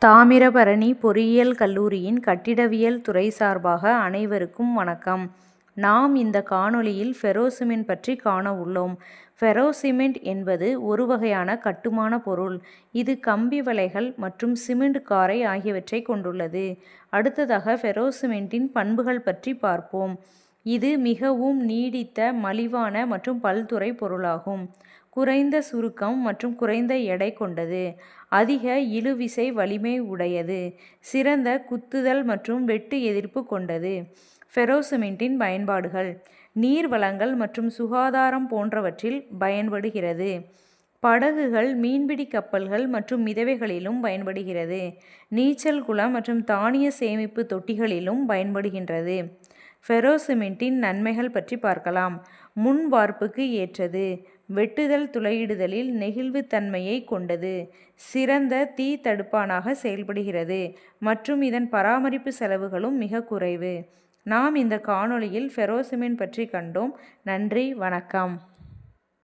தாமிரபரணி பொறியியல் கல்லூரியின் கட்டிடவியல் துறை சார்பாக அனைவருக்கும் வணக்கம். நாம் இந்த காணொளியில் ஃபெரோ சிமெண்ட் பற்றி காண உள்ளோம். ஃபெரோ சிமெண்ட் என்பது ஒரு வகையான கட்டுமான பொருள். இது கம்பி வலைகள் மற்றும் சிமெண்ட் காரை ஆகியவற்றை கொண்டுள்ளது. அடுத்ததாக ஃபெரோ சிமெண்டின் பண்புகள் பற்றி பார்ப்போம். இது மிகவும் நீடித்த, மலிவான மற்றும் பல்துறை பொருளாகும். குறைந்த சுருக்கம் மற்றும் குறைந்த எடை கொண்டது. அதிக இழுவிசை வலிமை உடையது. சிறந்த குத்துதல் மற்றும் வெட்டு எதிர்ப்பு கொண்டது. ஃபெரோ சிமெண்டின் பயன்பாடுகள்: நீர் வளங்கள் மற்றும் சுகாதாரம் போன்றவற்றில் பயன்படுகிறது. படகுகள், மீன்பிடி கப்பல்கள் மற்றும் மிதவைகளிலும் பயன்படுகிறது. நீச்சல் குளம் மற்றும் தானிய சேமிப்பு தொட்டிகளிலும் பயன்படுகின்றது. ஃபெரோ சிமெண்டின் நன்மைகள் பற்றி பார்க்கலாம். முன் வார்ப்புக்கு ஏற்றது. வெட்டுதல் துளையிடுதலில் நெகிழ்வுத்தன்மையை கொண்டது. சிறந்த தீ தடுப்பானாக செயல்படுகிறது மற்றும் இதன் பராமரிப்பு செலவுகளும் மிக குறைவு. நாம் இந்த காணொளியில் ஃபெரோ சிமெண்ட் பற்றி கண்டோம். நன்றி, வணக்கம்.